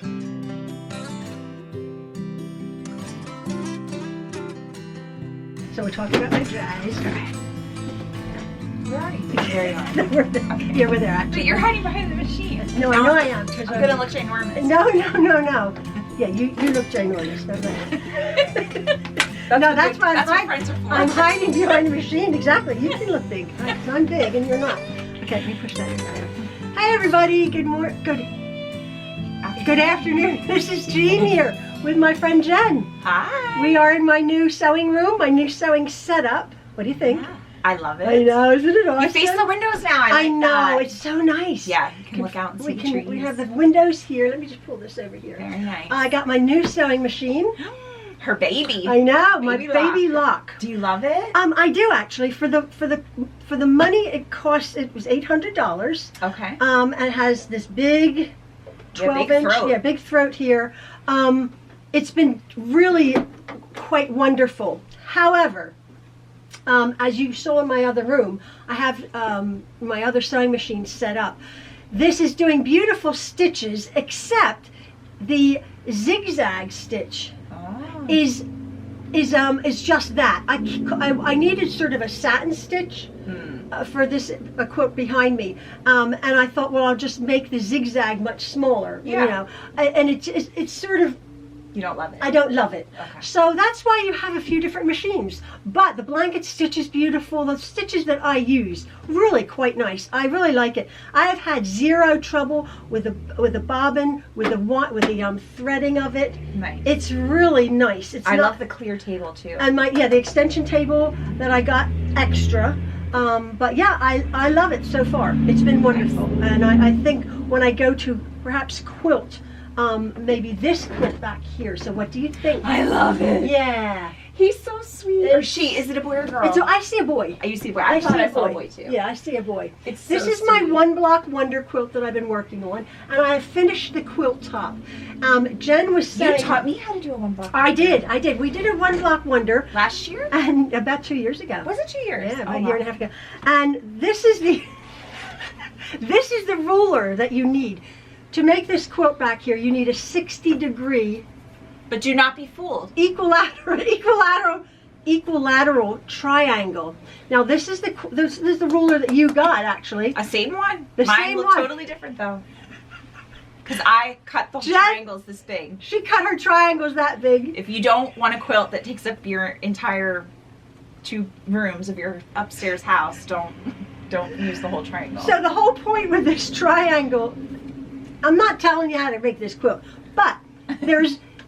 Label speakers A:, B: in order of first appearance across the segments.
A: So we're talking about my dries.
B: Where are you?
A: Very hard. Yeah, we're there actually.
B: But you're hiding behind the machine.
A: No, I know I am.
B: I'm gonna look ginormous.
A: No. Yeah, you look ginormous. That's right. No, that's why I'm hiding behind the machine. Exactly. You can look big. I'm big and you're not. Okay, you push that in there. Hi everybody. Good afternoon. This is Jean here with my friend Jen.
B: Hi.
A: We are in my new sewing room, my new sewing setup. What do you think?
B: Yeah, I love it.
A: I know, isn't it awesome?
B: You face the windows now. I
A: know,
B: that.
A: It's so nice.
B: Yeah, you can look out and see the trees.
A: We have the windows here. Let me just pull this over here.
B: Very nice.
A: I got my new sewing machine.
B: Her baby.
A: I know, my baby lock.
B: Do you love it?
A: I do actually. For the money it cost, it was $800.
B: Okay.
A: And it has this big 12-inch, big throat here. It's been really quite wonderful. However, as you saw in my other room, I have my other sewing machine set up. This is doing beautiful stitches, except the zigzag stitch is just that. I needed sort of a satin stitch for this quilt behind me, and I thought, well, I'll just make the zigzag much smaller, you know, and it's sort of.
B: You don't love it?
A: I don't love it.
B: Okay.
A: So that's why you have a few different machines. But the blanket stitch is beautiful. The stitches that I use, really quite nice. I really like it. I have had zero trouble with the bobbin, with the threading of it.
B: Nice.
A: It's really nice.
B: I love the clear table too.
A: And the extension table that I got extra. But yeah, I love it so far. It's been wonderful. Nice. And I think when I go to perhaps quilt, maybe this quilt back here. So what do you think?
B: I love it.
A: Yeah.
B: He's so sweet. Or she. Is it a boy or a girl?
A: I see a boy.
B: You see a boy. I thought I saw a boy too.
A: Yeah, I see a boy.
B: This
A: is my one block wonder quilt that I've been working on, and I finished the quilt top. Jen was saying.
B: You taught me how to do a one block wonder.
A: I did. We did a one block wonder.
B: Last year?
A: And about 2 years ago.
B: Was it 2 years?
A: Yeah, about a year and a half ago. And this is the ruler that you need. To make this quilt back here, you need a 60-degree.
B: But do not be fooled.
A: Equilateral triangle. Now this is the ruler that you got actually.
B: A same one.
A: Mine
B: looked totally different though. Because I cut the triangles this big.
A: She cut her triangles that big.
B: If you don't want a quilt that takes up your entire 2 rooms of your upstairs house, don't use the whole triangle.
A: So the whole point with this triangle, I'm not telling you how to make this quilt, but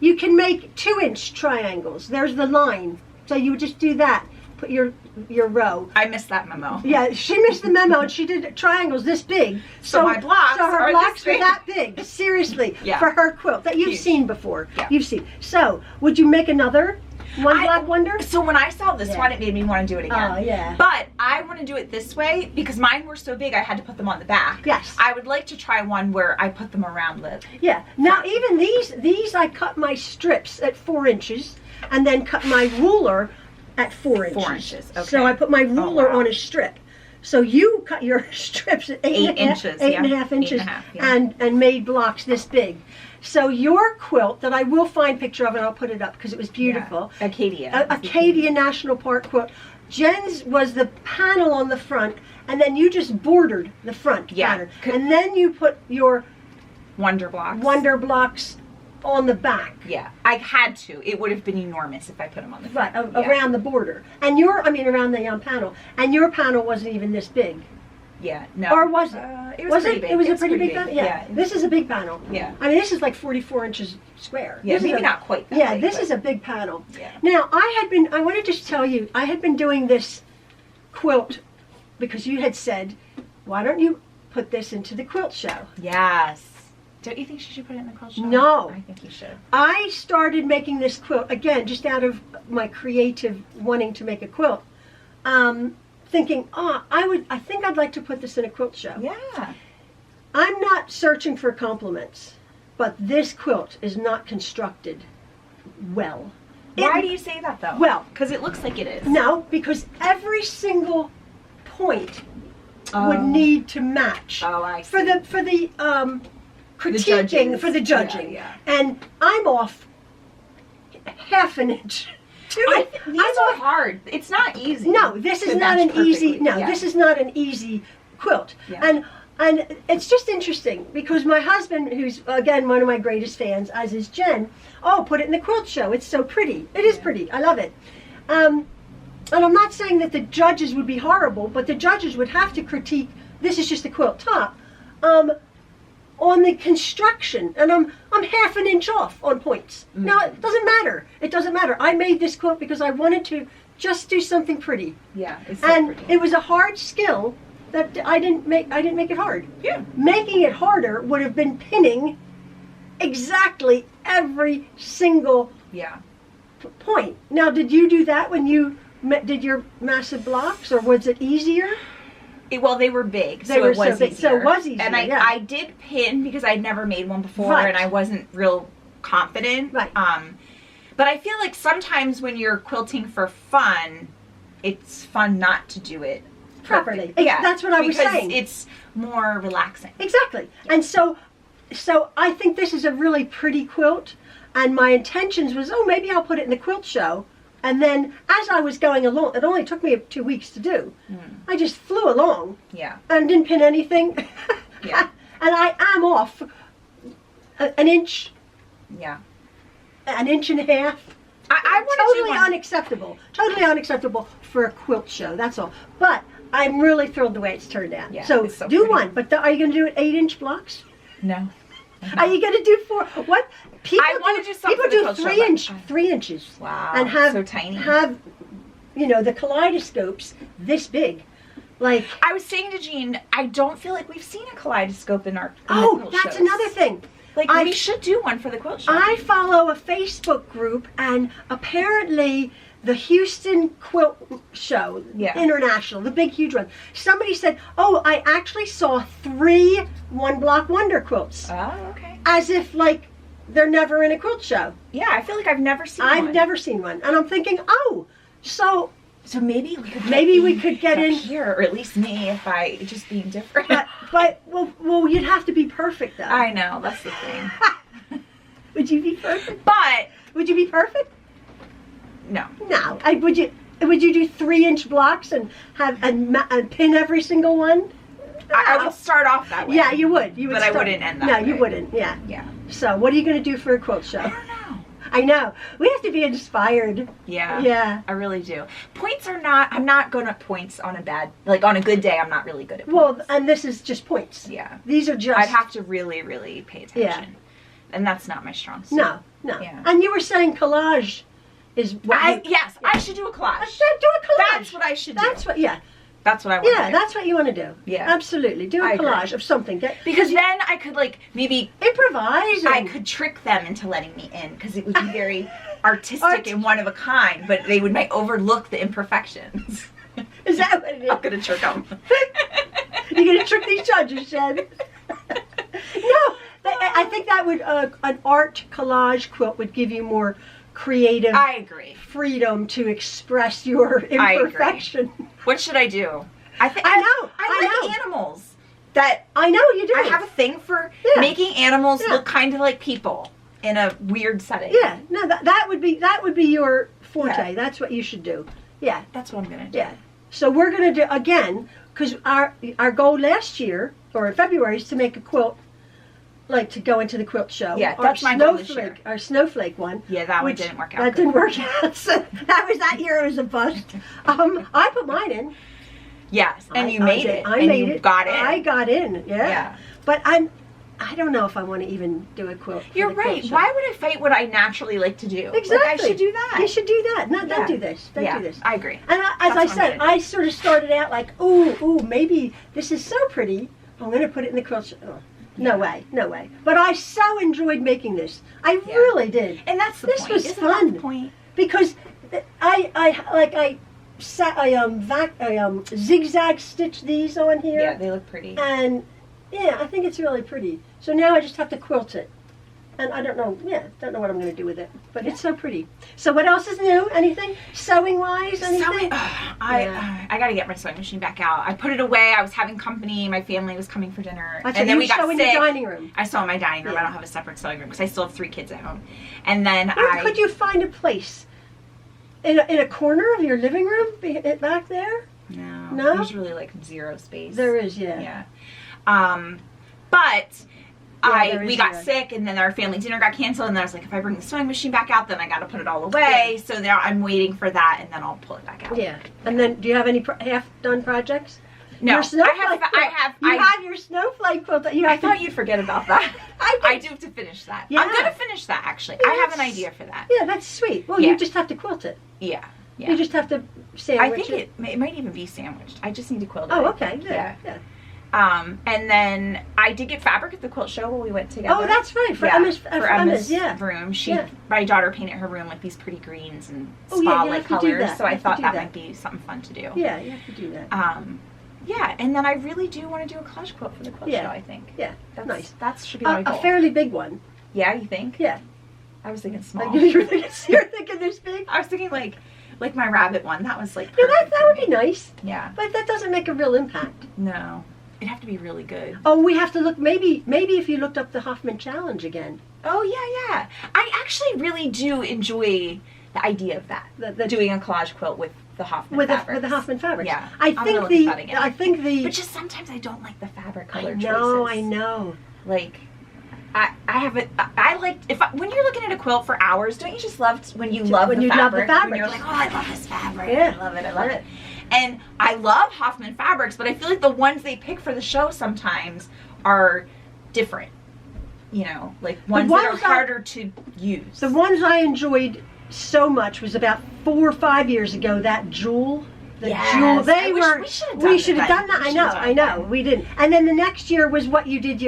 A: you can make 2-inch triangles. There's the line. So you would just do that. Put your row.
B: I missed that memo.
A: Yeah, she missed the memo and she did triangles this big.
B: So my blocks
A: her blocks are that big. Seriously, for her quilt that you've seen before.
B: Yeah.
A: You've seen. So would you make another one block wonder?
B: So when I saw this one, it made me want to do it again.
A: Oh yeah.
B: But I want to do it this way because mine were so big I had to put them on the back.
A: Yes.
B: I would like to try one where I put them around the.
A: Yeah. Now even these I cut my strips at 4 inches and then cut my ruler at 4 inches.
B: 4 inches. Okay.
A: So I put my ruler on a strip. So you cut your strips at 8
B: inches,
A: 8.5 inches,
B: 8.5, yeah.
A: and made blocks this big. So your quilt that I will find a picture of and I'll put it up because it was beautiful.
B: Yeah. Acadia.
A: Acadia National Park quilt. Jen's was the panel on the front, and then you just bordered the front pattern, and then you put your
B: wonder blocks
A: on the back.
B: Yeah, I had to. It would have been enormous if I put them on the front.
A: Right, around the border. And around the panel. And your panel wasn't even this big.
B: Yeah, no.
A: Or was it?
B: It was pretty big.
A: It was a pretty big panel? Yeah. This is a big panel.
B: Yeah.
A: I mean, this is like 44 inches square.
B: Yeah, maybe not quite that big.
A: This is a big panel.
B: Yeah.
A: Now, I want to just tell you, I had been doing this quilt because you had said, why don't you put this into the quilt show?
B: Yes. Don't you think she should put it in the quilt show?
A: No.
B: I think you should.
A: I started making this quilt, again, just out of my creative wanting to make a quilt, thinking, I think I'd like to put this in a quilt show.
B: Yeah.
A: I'm not searching for compliments, but this quilt is not constructed well.
B: Why do you say that though?
A: Well,
B: because it looks like it is.
A: No, because every single point would need to match.
B: Oh, I see.
A: For the critiquing for the judging.
B: Yeah.
A: And I'm off half an inch.
B: These are hard. It's not easy.
A: No, this is not an easy. No, this is not an easy quilt.
B: Yeah.
A: And it's just interesting because my husband, who's again one of my greatest fans, as is Jen, put it in the Quilt Show. It's so pretty. It is pretty. I love it. And I'm not saying that the judges would be horrible, but the judges would have to critique. This is just a quilt top. On the construction, and I'm half an inch off on points. Now it doesn't matter. It doesn't matter. I made this quilt because I wanted to just do something pretty.
B: Yeah, it's so pretty.
A: It was a hard skill that I didn't make it hard.
B: Yeah.
A: Making it harder would have been pinning exactly every single point. Now, did you do that when you did your massive blocks, or was it easier?
B: Well, they were big, so it was easier.
A: So it was easier,
B: and I did pin because I'd never made one before, and I wasn't real confident.
A: Right.
B: But I feel like sometimes when you're quilting for fun, it's fun not to do it
A: properly. Yeah, that's what I was saying.
B: Because it's more relaxing.
A: Exactly. Yeah. And so I think this is a really pretty quilt, and my intentions was, maybe I'll put it in the Quilt Show. And then, as I was going along, it only took me 2 weeks to do. I just flew along.
B: Yeah.
A: And didn't pin anything.
B: Yeah.
A: And I am off an inch.
B: Yeah.
A: An inch and a half.
B: I want
A: totally
B: to do
A: unacceptable. Totally unacceptable for a quilt show. That's all. But I'm really thrilled the way it's turned out.
B: Yeah,
A: so
B: so
A: do
B: pretty.
A: One. But are you going to do it 8-inch blocks?
B: No.
A: Are you going to do 4? What? People
B: I want to do something.
A: People do 3 inches.
B: Wow.
A: And have
B: so tiny.
A: Have the kaleidoscopes this big. Like,
B: I was saying to Jean, I don't feel like we've seen a kaleidoscope in our
A: that's
B: shows.
A: another thing.
B: Like, we should do one for the quilt show.
A: I follow a Facebook group, and apparently the Houston Quilt Show International, the big huge one, somebody said, I actually saw 3 one-block wonder quilts.
B: Oh, okay.
A: As if, like, they're never in a quilt show.
B: Yeah, I feel like I've never seen one.
A: I've never seen one. And I'm thinking, so
B: maybe we could
A: get in
B: here, or at least me, if I just being different.
A: But you'd have to be perfect, though.
B: I know, that's the thing.
A: Would you be perfect?
B: But
A: would you be perfect?
B: No.
A: No. Would you do 3-inch blocks and pin every single one?
B: I would start off that way.
A: Yeah, you would. But
B: I wouldn't end that way.
A: No, you wouldn't. Yeah.
B: Yeah.
A: So, what are you going to do for a quilt show?
B: I don't know.
A: I know. We have to be inspired.
B: Yeah.
A: Yeah.
B: I really do. Points are not, I'm not good at points on on a good day, I'm not really good at points.
A: Well, and this is just points.
B: Yeah.
A: These are just...
B: I'd have to really, really pay attention.
A: Yeah.
B: And that's not my strong suit.
A: No.
B: Yeah.
A: And you were saying collage is what
B: Yes, I should do a collage.
A: Do a collage.
B: That's what I should do.
A: That's what
B: I want to do.
A: Yeah, that's what you want to do.
B: Yeah.
A: Absolutely. Do a collage of something.
B: Because then I could, maybe...
A: improvise.
B: I could trick them into letting me in, because it would be very artistic and one of a kind, but they might overlook the imperfections.
A: Is that what it is?
B: I'm going to trick them.
A: You're going to trick these judges, Jen. No, I think that would, an art collage quilt would give you more creative freedom to express your imperfection.
B: What should I do? I
A: know.
B: I like animals. That
A: I know you do.
B: I have a thing for making animals look kind of like people in a weird setting.
A: Yeah. No, that would be your forte. Yeah. That's what you should do. Yeah.
B: That's what I'm gonna do.
A: Yeah. So we're gonna do again, because our goal last year or in February is to make a quilt. Like to go into the quilt show.
B: Yeah, that's my goal this year.
A: Our snowflake one.
B: Yeah, that one didn't work out.
A: That didn't work out. So that year it was a bust. I put mine in.
B: Yes, and you made it. I made it. Got in.
A: I got in. Yeah. But I don't know if I want to even do a quilt.
B: You're right. Why would I fight what I naturally like to do?
A: Exactly.
B: I should do that.
A: You should do that. No, don't do this. Don't do this.
B: I agree.
A: And as I said, I sort of started out like, ooh, maybe this is so pretty. I'm going to put it in the quilt show. Oh. No way. But I so enjoyed making this. I really did.
B: And that's the point.
A: This was fun.
B: That the point?
A: Because I zigzag stitch these on here.
B: Yeah, they look pretty.
A: And I think it's really pretty. So now I just have to quilt it. And I don't know what I'm going to do with it. But it's so pretty. So what else is new? Anything? Sewing-wise? Anything?
B: I got to get my sewing machine back out. I put it away. I was having company. My family was coming for dinner.
A: And then we got sick. In your dining room?
B: I sew in my dining room. I don't have a separate sewing room because I still have 3 kids at home. And then
A: could you find a place? In a corner of your living room back there?
B: No. There's really like 0 space.
A: There is, yeah.
B: But we got sick, and then our family dinner got canceled, and then I was like, if I bring the sewing machine back out, then I got to put it all away. Yeah. So now I'm waiting for that, and then I'll pull it back out.
A: Yeah. And then, do you have any half-done projects?
B: No.
A: I have your snowflake quilt.
B: I thought you'd forget about that. I do have to finish that. Yeah. I'm going to finish that, actually. I have an idea for that.
A: Yeah, that's sweet. Well, you just have to quilt it.
B: Yeah.
A: You just have to sandwich
B: it. I think it might even be sandwiched. I just need to quilt it.
A: Oh, okay. Good. Yeah.
B: And then I did get fabric at the quilt show when we went together.
A: Oh, that's right. For Emma's
B: room. My daughter painted her room with these pretty greens and spa-like colors. So I thought that might be something fun to do.
A: Yeah, you have to do that.
B: Yeah, and then I really do want to do a collage quilt for the quilt show, I think.
A: Yeah, that's nice.
B: That should be my goal.
A: A fairly big one.
B: Yeah, you think?
A: Yeah.
B: I was thinking small.
A: You're thinking this big?
B: I was thinking like my rabbit one. That was like
A: that would be nice.
B: Yeah.
A: But that doesn't make a real impact.
B: No. It'd have to be really good.
A: Oh, we have to look, maybe if you looked up the Hoffman challenge again.
B: Oh, yeah. I actually really do enjoy the idea of that. Doing a collage quilt with the Hoffman fabrics. With
A: the Hoffman fabrics.
B: Yeah.
A: I think the
B: But just sometimes I don't like the fabric color choices.
A: I know.
B: Like when you're looking at a quilt for hours, don't you just love when you love the fabric? When you're like, oh, I love this fabric.
A: Yeah.
B: I love it. And I love Hoffman fabrics, but I feel like the ones they pick for the show sometimes are different. You know, like ones that are harder to use.
A: The ones I enjoyed so much was about 4 or 5 years ago, that jewel. Jewel. We should have done that. I know. We didn't. And then the next year was what you did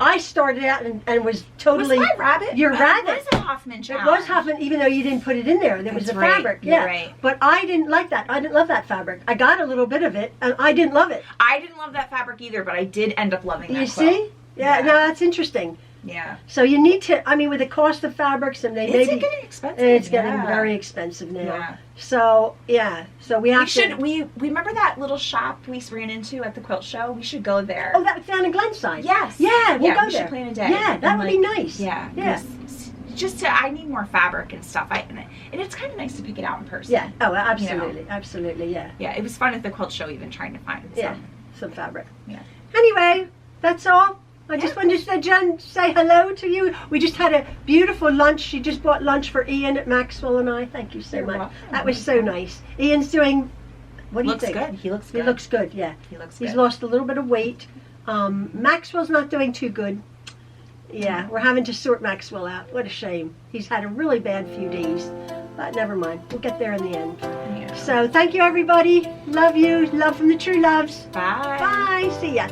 A: I started out and was totally...
B: Was my rabbit?
A: Your rabbit.
B: It was a Hoffman challenge.
A: It was Hoffman, even though you didn't put it in there. There was a fabric.
B: You're right.
A: But I didn't like that. I didn't love that fabric. I got a little bit of it, and I didn't love it.
B: I didn't love that fabric either, but I did end up loving that quilt.
A: You see? Yeah, no, that's interesting.
B: Yeah.
A: So you need to, with the cost of fabrics, and
B: it's getting expensive.
A: It's getting very expensive now. Yeah. So, so we have
B: We remember that little shop we ran into at the Quilt Show? We should go there.
A: Oh, that's down in Glenside?
B: Yes.
A: Yeah, we'll go there.
B: We should plan a day.
A: Yeah, that would be nice.
B: Yeah. I need more fabric and stuff. And it's kind of nice to pick it out in person.
A: Yeah. Oh, absolutely. Absolutely, yeah.
B: Yeah, it was fun at the Quilt Show even trying to find
A: some fabric.
B: Yeah.
A: Anyway, that's all. I just wanted to Jen, say hello to you. We just had a beautiful lunch. She just bought lunch for Ian at Maxwell and I. Thank you so much. Welcome. That was so nice. Ian's doing, what do you think?
B: Good. He looks good.
A: He looks good, yeah.
B: He looks good.
A: He's lost a little bit of weight. Maxwell's not doing too good. Yeah, we're having to sort Maxwell out. What a shame. He's had a really bad few days. But never mind. We'll get there in the end. Yeah. So thank you, everybody. Love you. Love from the Trueloves.
B: Bye.
A: Bye. See ya.